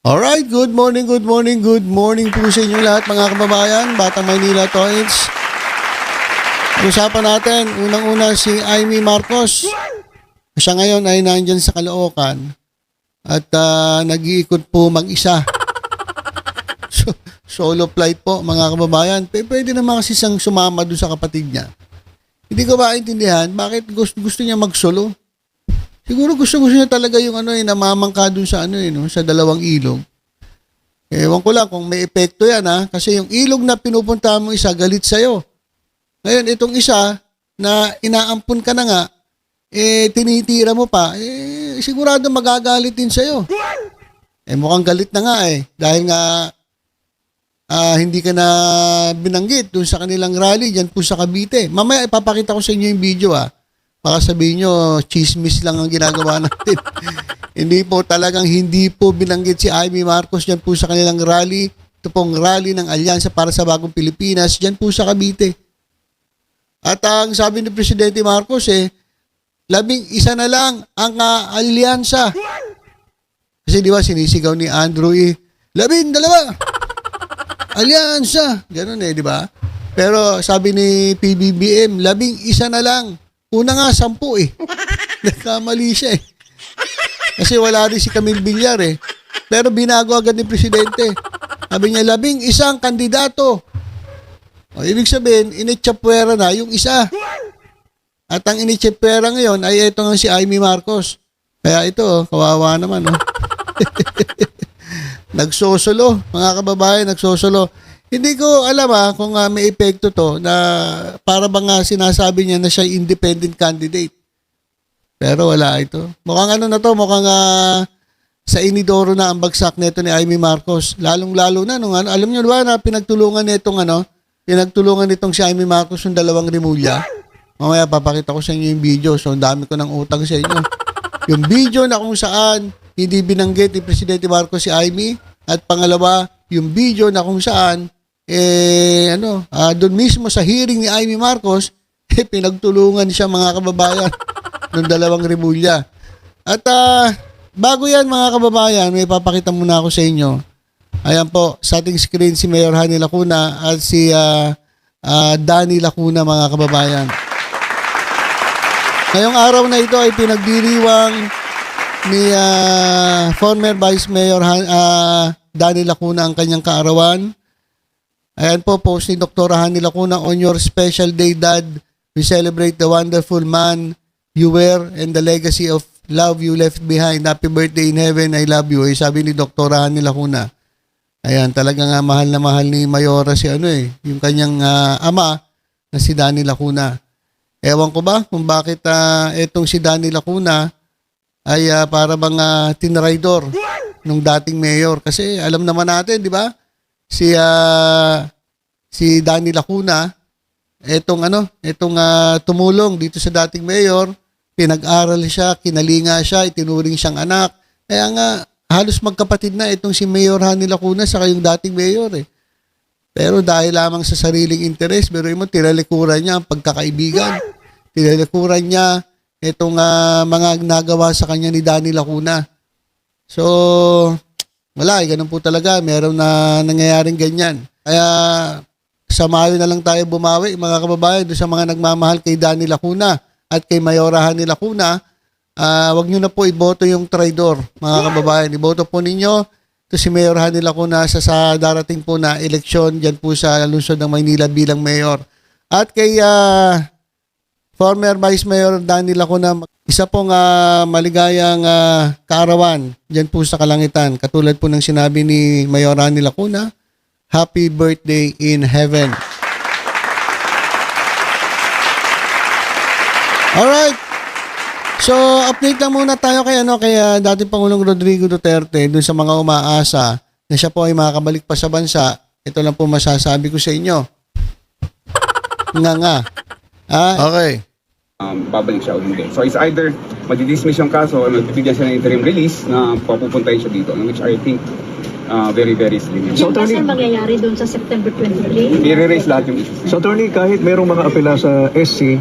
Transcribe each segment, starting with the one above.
Alright, good morning po sa inyo lahat mga kababayan, Batang Maynila Toys. Usapan natin, unang-una si Amy Marcos. Siya ngayon ay nandyan sa Caloocan at nag-iikot po mag-isa. Solo flight po mga kababayan. Pwede naman kasi siyang sumama doon sa kapatid niya. Hindi ko maintindihan bakit gusto niya mag-solo. Siguro gusto niya talaga yung namamangka doon sa sa dalawang ilog. Ewan ko lang kung may epekto yan kasi yung ilog na pinupunta mo isa galit sa'yo. Ngayon itong isa na inaampun ka na nga, tinitira mo pa, sigurado magagalit din sa'yo. Mukhang galit na nga dahil nga hindi ka na binanggit doon sa kanilang rally dyan po sa Cavite. Mamaya ipapakita ko sa inyo yung video Baka sabihin nyo, chismis lang ang ginagawa natin. Hindi po binanggit si Amy Marcos dyan po sa kanilang rally. Ito pong rally ng Alyansa para sa Bagong Pilipinas dyan po sa Cavite. At ang sabi ni Presidente Marcos 11 na lang ang alyansa. Kasi di ba sinisigaw ni Andrew 12 alyansa. Ganun di ba? Pero sabi ni PBBM, 11 na lang. Una nga, 10 Nagkamali siya Kasi wala rin si Camille Villar Pero binago agad ni Presidente. Sabi niya, 11 kandidato. Ibig sabihin, initsapwera na yung isa. At ang initsapwera ngayon ay ito nga si Amy Marcos. Kaya ito, kawawa naman. Nagsosolo, mga kababayan, nagsosolo. Hindi ko alam kung may epekto to na para bang sinasabi niya na siya independent candidate. Pero wala ito. Mukhang mukhang sa inidoro na ang bagsak nito ni Amy Marcos. Lalong-lalo na nung alam niyo ba na pinagtulungan nitong si Amy Marcos yung 2 Rimulya. Mamaya papakita ko sa inyo yung video. So ang dami ko ng utang sa inyo. Yung video na kung saan hindi binanggit ni Presidente Marcos si Amy at pangalawa, yung video na kung saan doon mismo sa hearing ni Amy Marcos, pinagtulungan siya mga kababayan ng 2 Rimulya. At bago yan mga kababayan, may papakita muna ako sa inyo. Ayan po, sa ating screen si Mayor Hanny Lacuna at si Danny Lacuna mga kababayan. Ngayong araw na ito ay pinagdiriwang ni former Vice Mayor Danny Lacuna ang kanyang kaarawan. Ayan po, post ni Dr. Hanny Lacuna, on your special day, Dad, we celebrate the wonderful man you were and the legacy of love you left behind. Happy birthday in heaven, I love you. Sabi ni Dr. Hanny Lacuna. Ayan, talaga nga mahal na mahal ni Mayora si yung kanyang ama na si Danny Lacuna. Ewan ko ba kung bakit etong si Danny Lacuna ay para bang tinraidor nung dating mayor. Kasi alam naman natin, di ba? Si Danny Lacuna, etong tumulong dito sa dating mayor, pinag-aral siya, kinalinga siya, itinuring siyang anak. Kaya nga, halos magkapatid na itong si Mayor Hanny Lacuna sa kayong dating mayor Pero dahil lamang sa sariling interes, pero tinalikuran niya ang pagkakaibigan. Tinalikuran niya itong mga nagawa sa kanya ni Danny Lacuna. So, wala, ganun po talaga. Meron na nangyayaring ganyan. Kaya, sa Mayo na lang tayo bumawi, mga kababayan, doon sa mga nagmamahal kay Danny Lacuna at kay Mayora Hanny Lacuna, wag nyo na po iboto yung traidor, mga kababayan. Iboto po ninyo ito si Mayor Hanny Lacuna sa darating po na eleksyon dyan po sa lungsod ng Maynila bilang mayor. At kay former Vice Mayor Danny Lacuna, isa pong maligayang kaarawan dyan po sa Kalangitan. Katulad po ng sinabi ni Mayor Hanny Lacuna, happy birthday in heaven. Alright. So, update lang muna tayo kay dating Pangulong Rodrigo Duterte dun sa mga umaasa na siya po ay makakabalik pa sa bansa. Ito lang po masasabi ko sa inyo. Nga. Okay. Babalik siya o hindi. So it's either madidismiss yung kaso o magbibigyan siya ng interim release na papupuntahin siya dito, which I think very, very slim. So, Attorney, mangyayari doon sa September 23? I-erase lahat yung issues. So, Attorney, kahit mayroong mga apela sa SC,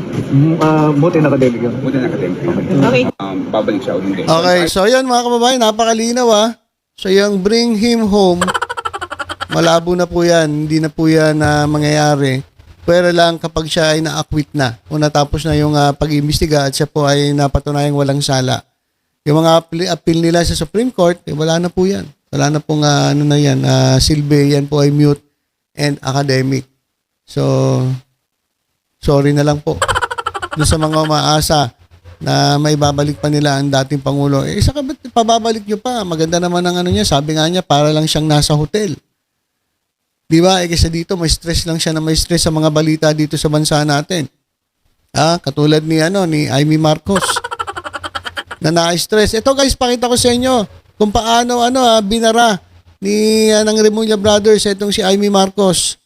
buti na academic yun. Buti na academic. Okay. Babalik siya o hindi. Okay, so yan mga kababayan, napakalinaw So yung bring him home, malabo na po yan. Hindi na po yan mangyayari. Pero lang kapag siya ay na-acquit na o natapos na yung pag-imbestiga at siya po ay napatunayang walang sala. Yung mga appeal nila sa Supreme Court, wala na po yan. Wala na pong silbi. Yan po ay mute and academic. So, sorry na lang po. Doon sa mga umaasa na may babalik pa nila ang dating Pangulo. Saka ba't pababalik nyo pa? Maganda naman ang niya. Sabi nga niya, para lang siyang nasa hotel. Di ba? Kasi dito, may stress lang siya na may stress sa mga balita dito sa bansa natin. Katulad ni Amy Marcos na na-stress. Ito guys, pakita ko sa inyo kung paano binara ng Remulla Brothers itong si Amy Marcos.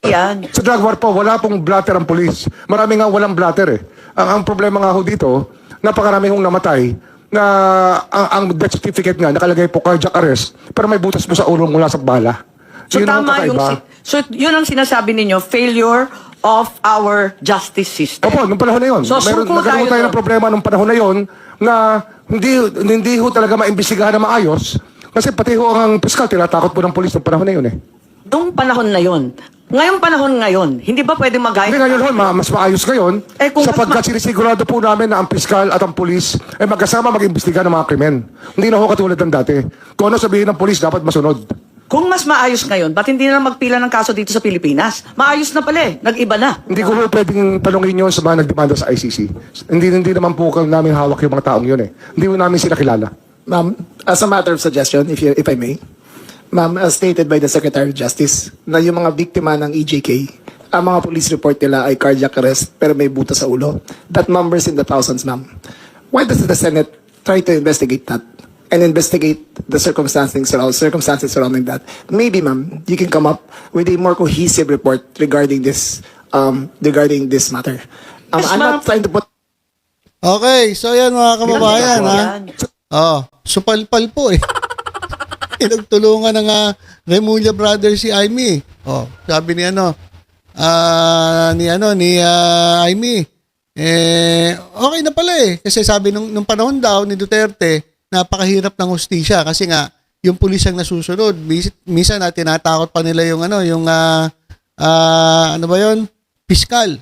Yan. Sa drug war po, wala pong blatter ang polis. Marami nga walang blatter eh. Ang problema nga ho dito, napakarami hong namatay na ang death certificate nga nakalagay po cardiac arrest pero may butas po sa ulo mula sa bala. So Yun ang tama yung kakaiba. so yun ang sinasabi ninyo, failure of our justice system. Opo, nung panahon na yun. So, suko Nagkaroon tayo tayo ng doon. problema nung panahon na yun na hindi ho talaga maimbestigahan na maayos kasi pati ho ang piskal tinatakot po ng polis nung panahon na yun eh. Nung panahon na yun, ngayong panahon ngayon, hindi ba pwede Hindi mag-guide? ngayon ho, mas maayos ngayon Kung sapagkat sinisigurado po namin na ang piskal at ang polis ay magkasama mag-imbestiga ng mga krimen. Hindi na ho katulad ng dati. Kung ano sabihin ng polis, dapat masunod. Kung mas maayos ngayon, ba't hindi na magpila ng kaso dito sa Pilipinas? Maayos na pala eh, nag-iba na. Hindi ko ho pwedeng tanongin yun sa mga nagdemanda sa ICC. Hindi naman po namin hawak yung mga taong yun eh. Hindi ho namin sila kilala. Ma'am, as a matter of suggestion, if I may, ma'am, as stated by the Secretary of Justice, na yung mga biktima ng EJK, ang mga police report nila ay cardiac arrest pero may buta sa ulo. That numbers in the thousands, ma'am. Why does the Senate try to investigate that and investigate the circumstances surrounding that? Maybe, ma'am, you can come up with a more cohesive report regarding this matter. Yes, I'm ma'am. not trying to put Okay, so yan mga kababayan Yan. supalpal po eh. Pinagtulungan ng Remulla Brothers si Amy. Sabi ni Amy, okay na pala eh. Kasi sabi nung panahon daw ni Duterte, napakahirap ng hustisya kasi nga yung pulis ang nasusunod. Minsan tinatakot pa nila yung piskal.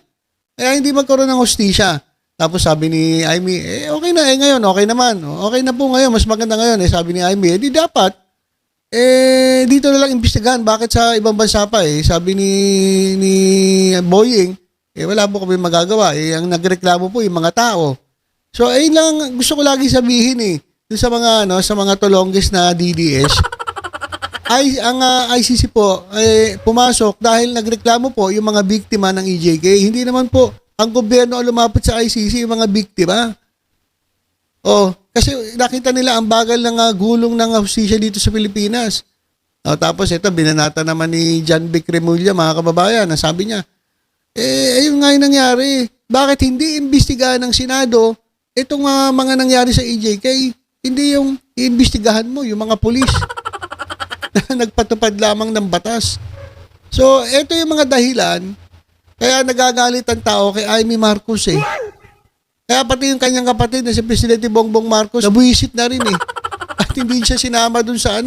Kaya hindi magkaroon ng hustisya. Tapos sabi ni Amy, okay na ngayon, okay naman. Okay na po ngayon, mas maganda ngayon. Sabi ni Amy, di dapat dito na lang imbestigahan. Bakit sa ibang bansa pa eh? Sabi ni Boying, wala po kami magagawa. Ang nagreklamo po yung mga tao. So, ayun lang gusto ko lagi sabihin eh. Dun sa mga tulonggis na DDS, ang ICC po pumasok dahil nagreklamo po yung mga biktima ng EJK. Hindi naman po ang gobyerno ang lumapit sa ICC yung mga biktima. Kasi nakita nila ang bagal ng gulong ng hustisya dito sa Pilipinas. Tapos ito, binanata naman ni John Vic Remulla, mga kababayan, na sabi niya, ayun nga yung nangyari. Bakit hindi imbestigahan ng Senado itong mga nangyari sa EJK? Hindi yung iimbestigahan mo, yung mga pulis na nagpatupad lamang ng batas. So, ito yung mga dahilan kaya nagagalit ang tao kay Amy Marcos eh. Kaya pati yung kanyang kapatid na si Presidente Bongbong Marcos, nabuisit na rin eh. At hindi siya sinama dun sa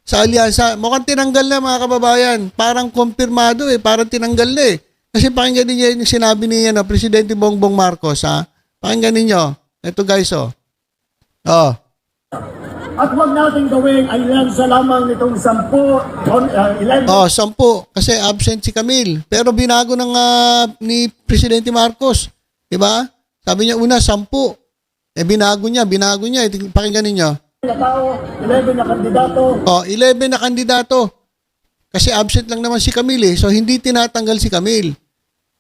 sa alyansa. Mukhang tinanggal na mga kababayan. Parang kumpirmado eh. Parang tinanggal na eh. Kasi pakinggan niyo yung sinabi ni Presidente Bongbong Marcos ha. Pakinggan niyo. Ito guys At huwag natin gawing alyansa lamang nitong 11. 10. Kasi absent si Camille. Pero binago ni Presidente Marcos. Diba? Sabi niya una 10. Binago niya. Pakinggan ninyo. Na tao, 11 na kandidato. 11 na kandidato. Kasi absent lang naman si Camille eh. So hindi tinatanggal si Camille.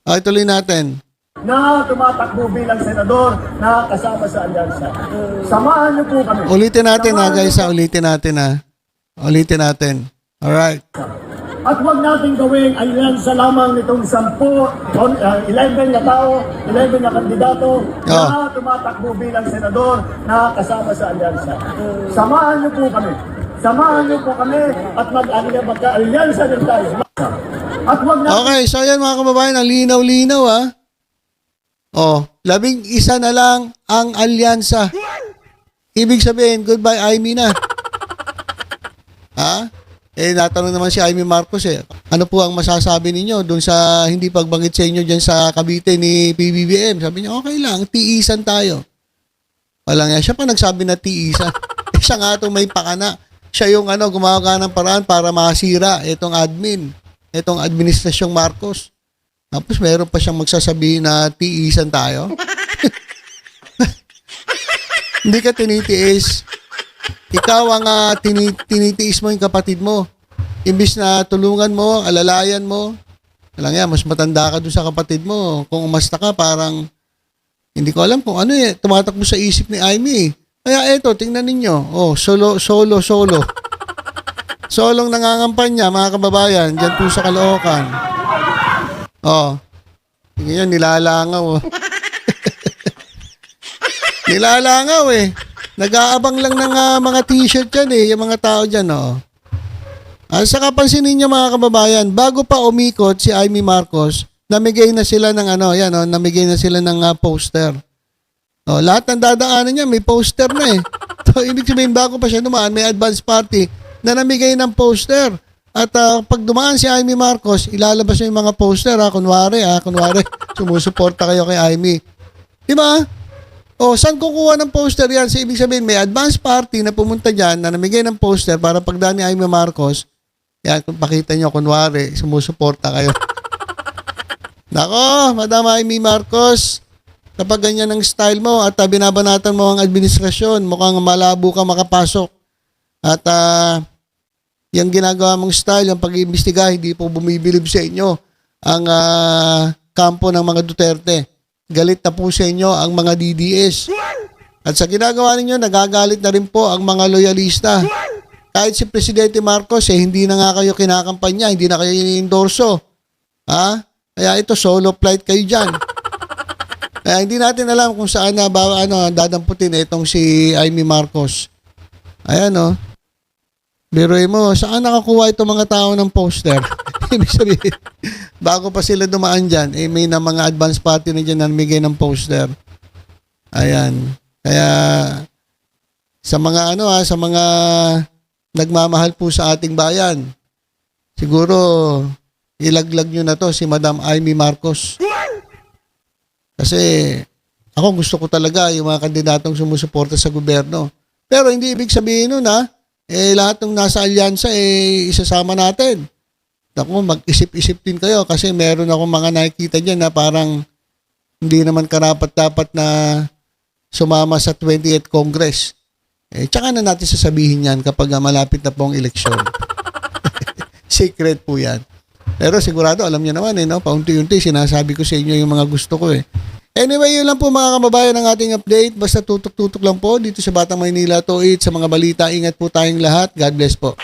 Ituloy natin. Na tumatakbo bilang senador na kasama sa alyansa. Samahan niyo po kami. Ulitin natin guys. Ulitin natin. Alright. At huwag natin gawing alyansa lamang nitong 11 na tao, 11 na kandidato na tumatakbo bilang senador na kasama sa alyansa. Samahan niyo po kami. At magka-alyansa din tayo. At huwag natin Okay, so yan mga kababayan, ang linaw-linaw Oh, 11 na lang ang alyansa. Ibig sabihin, goodbye Amy na. Ha? Natanong naman si Amy Marcos ano po ang masasabi ninyo doon sa hindi pagbanggit sa inyo dyan sa Cavite ni PBBM? Sabi niya, okay lang, tiisan tayo. Walang yan. Siya pa nagsabi na tiisan. Siya nga itong may pakana. Siya yung gumawa ng paraan para masira itong administrasyong Marcos. Tapos meron pa siyang magsasabi na tiisan tayo. Hindi ka tinitiis. Ikaw ang tinitiis mo yung kapatid mo. Imbis na tulungan mo, alalayan mo. Alam yan, mas matanda ka doon sa kapatid mo. Kung umasta ka, parang hindi ko alam kung tumatakbo sa isip ni Amy. Kaya eto, tingnan ninyo. Oh, solo. Solong nangangampanya, mga kababayan, dyan po sa Caloocan. Oh, tingnan yan, nilalangaw. Nilalangaw Nag-aabang lang ng mga t-shirt yan yung mga tao dyan, Saka pansinin niyo mga kababayan, bago pa umikot si Amy Marcos, namigay na sila ng namigay na sila ng poster. Lahat ng dadaanan niya may poster na So, ibig sabihin, bago pa siya dumaan, may advance party na namigay ng poster. At pag dumaan si Amy Marcos, ilalabas niya yung mga poster, kunwari, sumusuporta kayo kay Amy. Diba? Saan kukuha ng poster yan? So, ibig sabihin, may advance party na pumunta dyan na namigay ng poster para pagdaan ni Amy Marcos, yan, kung pakita nyo, kunwari, sumusuporta kayo. Nako, Madam Amy Marcos, kapag ganyan ang style mo at binabanatan mo ang administrasyon, mukhang malabo ka makapasok. At yung ginagawa mong style, yung pag-iimbestiga, hindi po bumibilib sa inyo ang kampo ng mga Duterte. Galit na po sa inyo ang mga DDS. At sa ginagawa ninyo, nagagalit na rin po ang mga loyalista. Kahit si Presidente Marcos, hindi na nga kayo kinakampanya, hindi na kayo ini-endorso. Kaya ito, solo flight kayo dyan. Kaya hindi natin alam kung saan dadamputin itong si Amy Marcos. Ayan, biruin mo, saan nakakuha itong mga tao ng poster? Ibig sabihin, bago pa sila dumaan dyan, may na mga advance party na dyan na namigay ng poster. Ayan. Kaya, sa mga sa mga nagmamahal po sa ating bayan, siguro, ilaglag nyo na to si Madam Amy Marcos. Kasi, ako gusto ko talaga yung mga kandidatong sumusuporta sa gobyerno. Pero hindi ibig sabihin nun lahat ng nasa alyansa isasama natin. Ako, mag-isip-isip din kayo kasi meron akong mga nakikita dyan na parang hindi naman karapat-dapat na sumama sa 28th Congress. Tsaka na natin sasabihin yan kapag malapit na po ang eleksyon. Secret po yan. Pero sigurado, alam niyo naman paunti-unti sinasabi ko sa inyo yung mga gusto ko Anyway, yun lang po mga kababayan ng ating update. Basta tutok-tutok lang po dito sa Batang Maynila to it sa mga balita. Ingat po tayong lahat. God bless po.